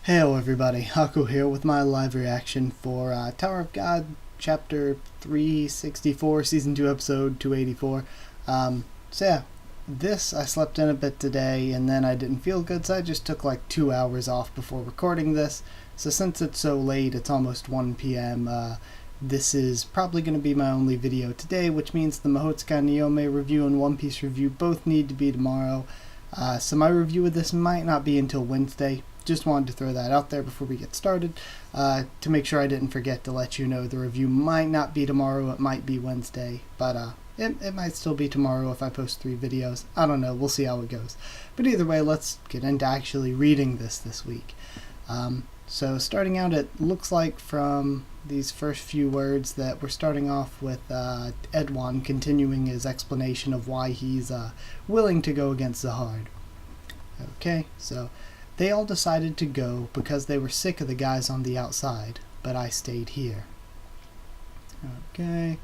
Hello everybody, Haku here with my live reaction for Tower of God, Chapter 364, Season 2, Episode 284. I slept in a bit today, and then I didn't feel good, so I just took like 2 hours off before recording this. So since it's so late, it's almost 1 p.m., this is probably going to be my only video today, which means the Mahotsukai Niome review and One Piece review both need to be tomorrow. So my review of this might not be until Wednesday. Just wanted to throw that out there before we get started, to make sure I didn't forget to let you know the review might not be tomorrow, it might be Wednesday, but it might still be tomorrow if I post 3 videos. I don't know, we'll see how it goes. But either way, let's get into actually reading this week. So starting out, it looks like from these first few words that we're starting off with Edwin continuing his explanation of why he's willing to go against Zahard. Okay, so they all decided to go because they were sick of the guys on the outside, but I stayed here. Okay,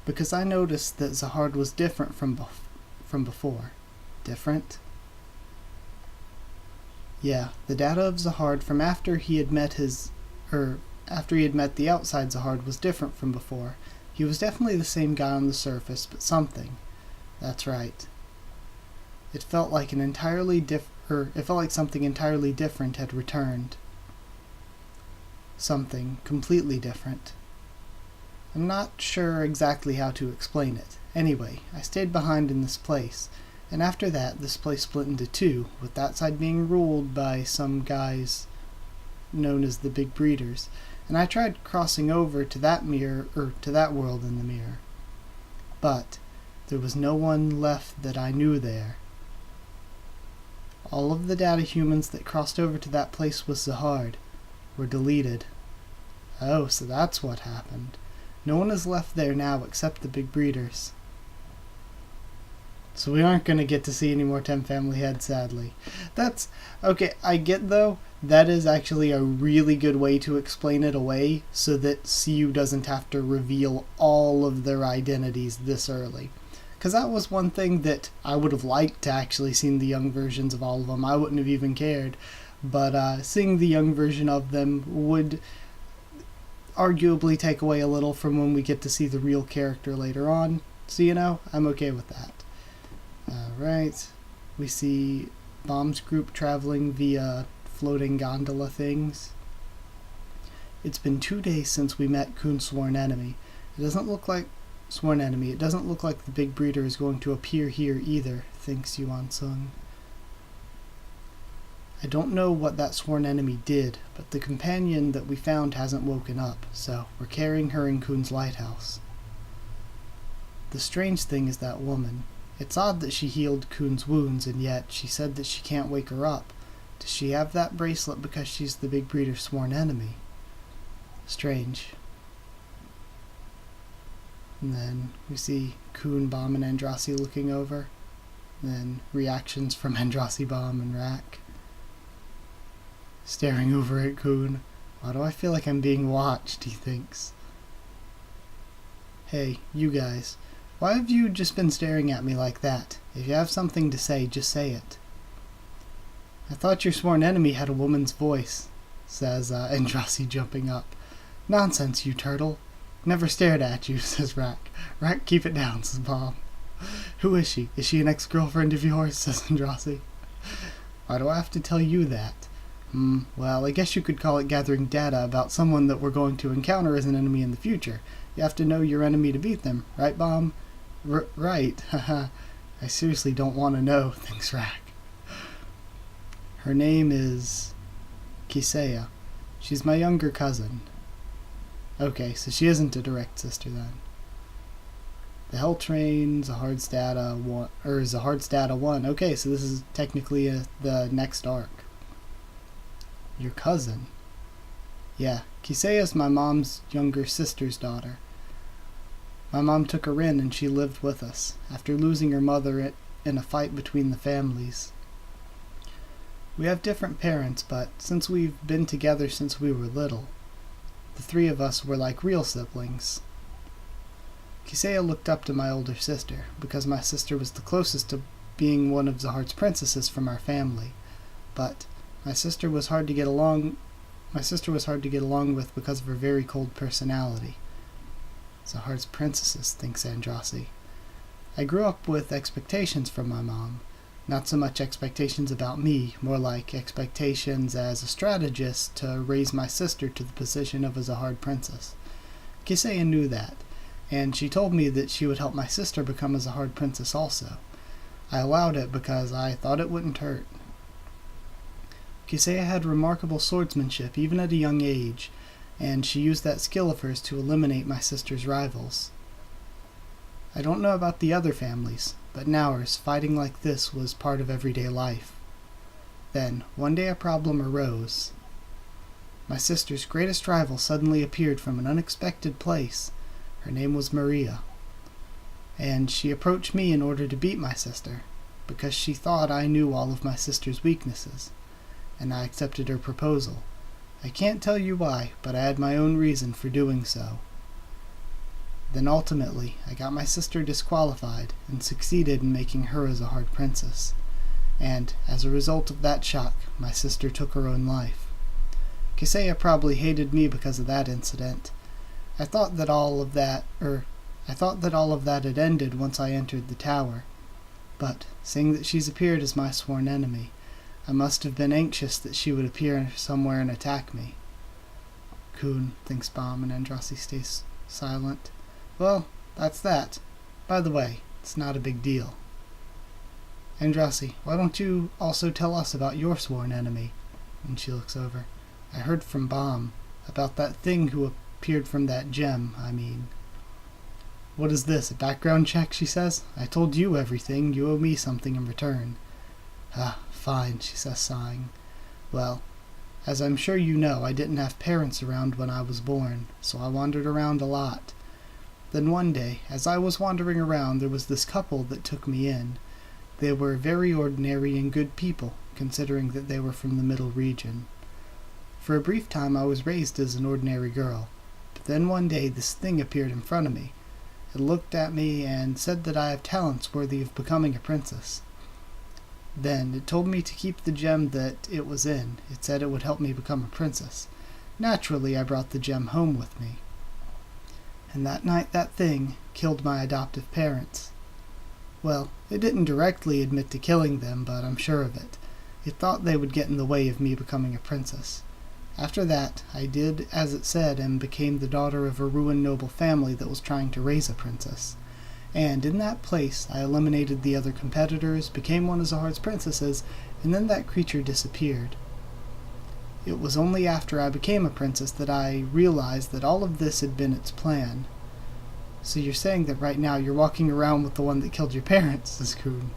because I noticed that Zahard was different from before. Different? Yeah, the data of Zahard from after he had met the outside Zahard was different from before. He was definitely the same guy on the surface, but something. That's right. It felt like something entirely different had returned. Something completely different. I'm not sure exactly how to explain it. Anyway, I stayed behind in this place, and after that, this place split into 2, with that side being ruled by some guys known as the Big Breeders, and I tried crossing over to that world in the mirror. But there was no one left that I knew there. All of the data humans that crossed over to that place with Zahard were deleted. Oh, so that's what happened. No one is left there now except the Big Breeders. So we aren't going to get to see any more 10 family heads, sadly. That's okay. I get, though, that is actually a really good way to explain it away so that CU doesn't have to reveal all of their identities this early. Because that was one thing that I would have liked to actually seen the young versions of all of them. I wouldn't have even cared. But seeing the young version of them would arguably take away a little from when we get to see the real character later on. So, I'm okay with that. Alright. We see Bomb's group traveling via floating gondola things. It's been 2 days since we met Khun's sworn enemy. It doesn't look like the Big Breeder is going to appear here either, thinks Yuan Sung. I don't know what that sworn enemy did, but the companion that we found hasn't woken up, so we're carrying her in Khun's lighthouse. The strange thing is that woman. It's odd that she healed Khun's wounds, and yet she said that she can't wake her up. Does she have that bracelet because she's the Big Breeder's sworn enemy? Strange. And then we see Khun, Bomb, and Androssi looking over. Then reactions from Androssi, Bomb, and Rack. Staring over at Khun. Why do I feel like I'm being watched, he thinks. Hey, you guys. Why have you just been staring at me like that? If you have something to say, just say it. I thought your sworn enemy had a woman's voice, says Androssi, jumping up. Nonsense, you turtle. Never stared at you, says Rack. Rack, keep it down, says Bomb. Who is she? Is she an ex-girlfriend of yours, says Androssi. Why do I have to tell you that? Well, I guess you could call it gathering data about someone that we're going to encounter as an enemy in the future. You have to know your enemy to beat them, right, Bomb? Right, haha. I seriously don't want to know, thinks Rack. Her name is Kisaya. She's my younger cousin. Okay, so she isn't a direct sister then. The Hell Train, Zahard's Data 1. Okay, so this is technically the next arc. Your cousin? Yeah, Kiseya's my mom's younger sister's daughter. My mom took her in and she lived with us, after losing her mother in a fight between the families. We have different parents, but since we've been together since we were little, the 3 of us were like real siblings. Kisaya looked up to my older sister, because my sister was the closest to being one of Zahard's princesses from our family, but My sister was hard to get along with because of her very cold personality. Zahar's princesses, thinks Androssi. I grew up with expectations from my mom. Not so much expectations about me, more like expectations as a strategist to raise my sister to the position of a Zahar princess. Kisaya knew that, and she told me that she would help my sister become a Zahar princess also. I allowed it because I thought it wouldn't hurt. Kisaya had remarkable swordsmanship even at a young age, and she used that skill of hers to eliminate my sister's rivals. I don't know about the other families, but in ours, fighting like this was part of everyday life. Then, one day a problem arose. My sister's greatest rival suddenly appeared from an unexpected place. Her name was Maria, and she approached me in order to beat my sister, because she thought I knew all of my sister's weaknesses, and I accepted her proposal. I can't tell you why, but I had my own reason for doing so. Then ultimately, I got my sister disqualified and succeeded in making her a Zahar princess. And, as a result of that shock, my sister took her own life. Kisaya probably hated me because of that incident. I thought that all of that had ended once I entered the tower. But, seeing that she's appeared as my sworn enemy, I must have been anxious that she would appear somewhere and attack me. Khun, thinks Bam, and Androssi stays silent. Well, that's that. By the way, it's not a big deal. Androssi, why don't you also tell us about your sworn enemy? And she looks over. I heard from Bam about that thing who appeared from that gem, I mean. What is this, a background check, she says? I told you everything. You owe me something in return. Ah, fine, she says, sighing. Well, as I'm sure you know, I didn't have parents around when I was born, so I wandered around a lot. Then one day, as I was wandering around, there was this couple that took me in. They were very ordinary and good people, considering that they were from the middle region. For a brief time I was raised as an ordinary girl, but then one day this thing appeared in front of me. It looked at me and said that I have talents worthy of becoming a princess. Then it told me to keep the gem that it was in. It said it would help me become a princess. Naturally, I brought the gem home with me. And that night that thing killed my adoptive parents. Well, it didn't directly admit to killing them, but I'm sure of it. It thought they would get in the way of me becoming a princess. After that, I did as it said and became the daughter of a ruined noble family that was trying to raise a princess. And in that place, I eliminated the other competitors, became one of Zahar's princesses, and then that creature disappeared. It was only after I became a princess that I realized that all of this had been its plan. So you're saying that right now you're walking around with the one that killed your parents, says Khun.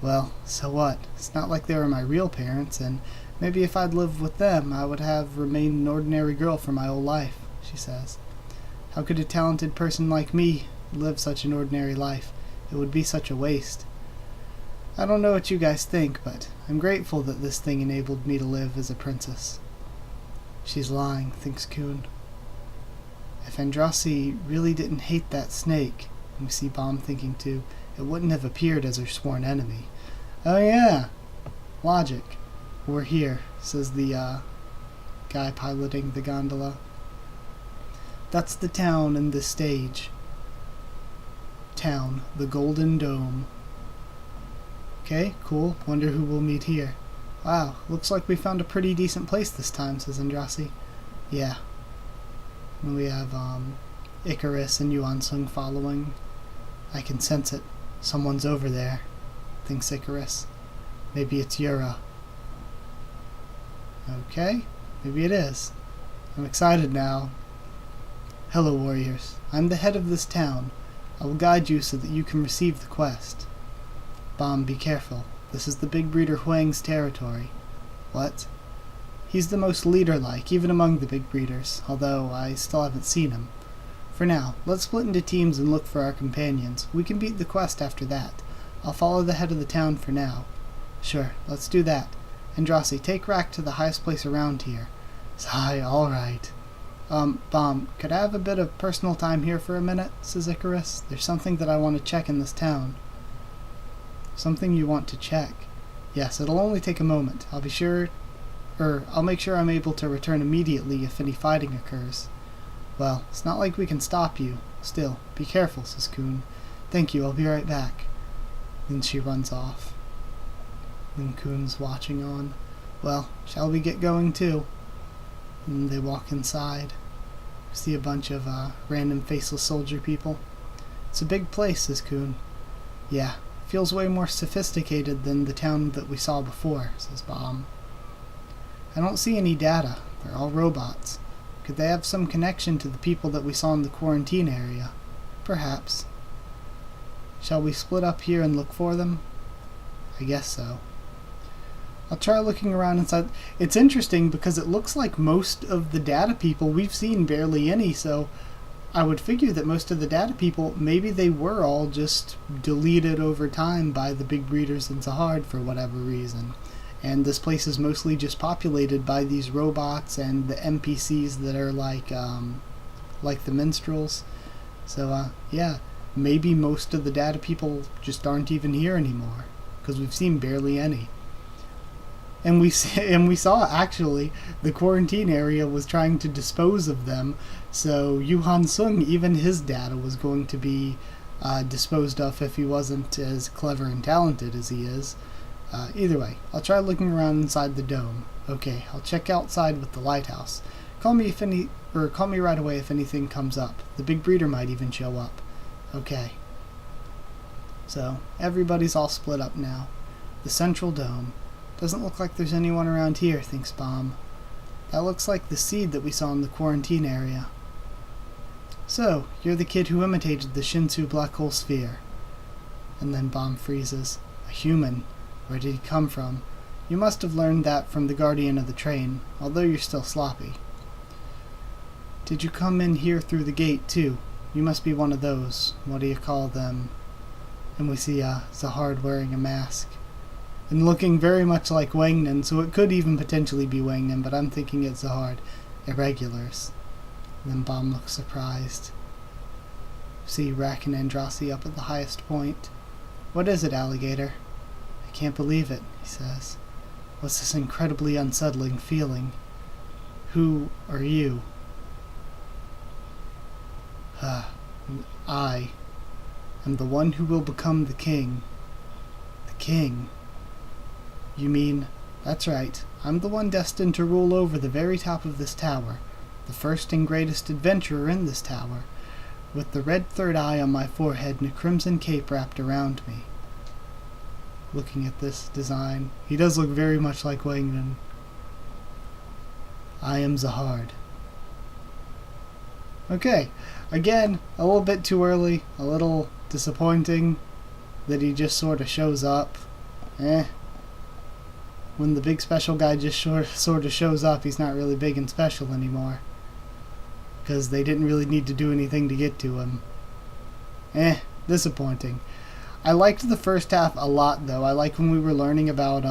Well, so what? It's not like they were my real parents, and maybe if I'd lived with them, I would have remained an ordinary girl for my whole life, she says. How could a talented person like me live such an ordinary life? It would be such a waste. I don't know what you guys think, but I'm grateful that this thing enabled me to live as a princess. She's lying, thinks Khun. If Androssi really didn't hate that snake, and we see Bam thinking too, it wouldn't have appeared as her sworn enemy. Oh yeah, logic. We're here, says the guy piloting the gondola. That's the town and the stage. Town, the Golden Dome. Okay, cool. Wonder who we'll meet here. Wow, looks like we found a pretty decent place this time, says Androssi. Yeah. And we have Icarus and Yuan Sung following. I can sense it. Someone's over there, thinks Icarus. Maybe it's Yura. Okay, maybe it is. I'm excited now. Hello, warriors. I'm the head of this town. I will guide you so that you can receive the quest. Bam, be careful. This is the big breeder Huang's territory. What? He's the most leader-like, even among the big breeders, although I still haven't seen him. For now, let's split into teams and look for our companions. We can beat the quest after that. I'll follow the head of the town for now. Sure, let's do that. Androssi, take Rack to the highest place around here. Sigh, alright. Bam, could I have a bit of personal time here for a minute, says Icarus. There's something that I want to check in this town. Something you want to check? Yes, it'll only take a moment. I'll be sure I'll make sure I'm able to return immediately if any fighting occurs. Well, it's not like we can stop you. Still, be careful, says Khun. Thank you, I'll be right back. Then she runs off. And Khun's watching on. Well, shall we get going too? And they walk inside. See a bunch of random faceless soldier people. It's a big place, says Khun. Yeah, feels way more sophisticated than the town that we saw before, says Bomb. I don't see any data. They're all robots. Could they have some connection to the people that we saw in the quarantine area? Perhaps. Shall we split up here and look for them? I guess so. I'll try looking around inside. It's interesting because it looks like most of the data people, we've seen barely any, so I would figure that most of the data people, maybe they were all just deleted over time by the big breeders in Zahard for whatever reason. And this place is mostly just populated by these robots and the NPCs that are like the minstrels. So, yeah, maybe most of the data people just aren't even here anymore, because we've seen barely any. And we saw actually the quarantine area was trying to dispose of them, so Yuhan Sung, even his data was going to be disposed of if he wasn't as clever and talented as he is. Either way, I'll try looking around inside the dome. Okay, I'll check outside with the lighthouse. Call me right away if anything comes up. The big breeder might even show up. Okay. So everybody's all split up now. The central dome. Doesn't look like there's anyone around here, thinks Bomb. That looks like the seed that we saw in the quarantine area. So, you're the kid who imitated the Shinsu black hole sphere. And then Bomb freezes. A human. Where did he come from? You must have learned that from the guardian of the train, although you're still sloppy. Did you come in here through the gate, too? You must be one of those. What do you call them? And we see Zahard wearing a mask. And looking very much like Wangnan, so it could even potentially be Wangnan, but I'm thinking it's Zahard. Irregulars. And then Bomb looks surprised. See Khun and Androssi up at the highest point. What is it, alligator? I can't believe it, he says. What's this incredibly unsettling feeling? Who are you? I am the one who will become the king. The king? You mean, that's right, I'm the one destined to rule over the very top of this tower, the first and greatest adventurer in this tower, with the red third eye on my forehead and a crimson cape wrapped around me. Looking at this design, he does look very much like Wangnan. I am Zahard. Okay, again, a little bit too early, a little disappointing that he just sort of shows up. When the big special guy just sort of shows up, he's not really big and special anymore. Because they didn't really need to do anything to get to him. Disappointing. I liked the first half a lot, though. I like when we were learning about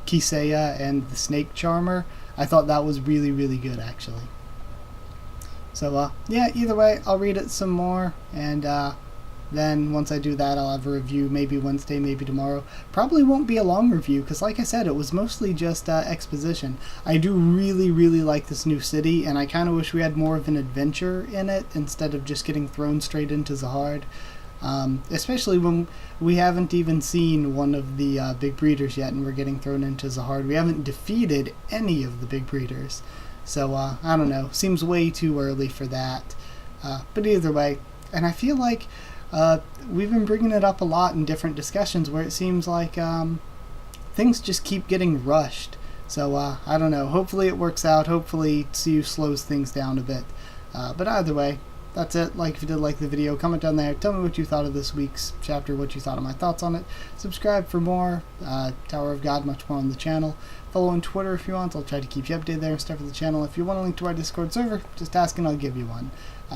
Kiseiya and the Snake Charmer. I thought that was really, really good, actually. So, yeah, either way, I'll read it some more, and then once I do that, I'll have a review maybe Wednesday, maybe tomorrow. Probably won't be a long review, because like I said, it was mostly just exposition. I do really, really like this new city, and I kind of wish we had more of an adventure in it, instead of just getting thrown straight into Zahard. Especially when we haven't even seen one of the big breeders yet, and we're getting thrown into Zahard. We haven't defeated any of the big breeders. So, I don't know. Seems way too early for that. But either way, and I feel like we've been bringing it up a lot in different discussions where it seems like things just keep getting rushed. So, I don't know. Hopefully it works out. Hopefully Tsu slows things down a bit. But either way, that's it. Like if you did like the video, comment down there. Tell me what you thought of this week's chapter, what you thought of my thoughts on it. Subscribe for more. Tower of God, much more on the channel. Follow on Twitter if you want. I'll try to keep you updated there and stuff for the channel. If you want a link to our Discord server, just ask and I'll give you one.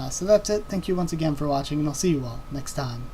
So that's it. Thank you once again for watching, and I'll see you all next time.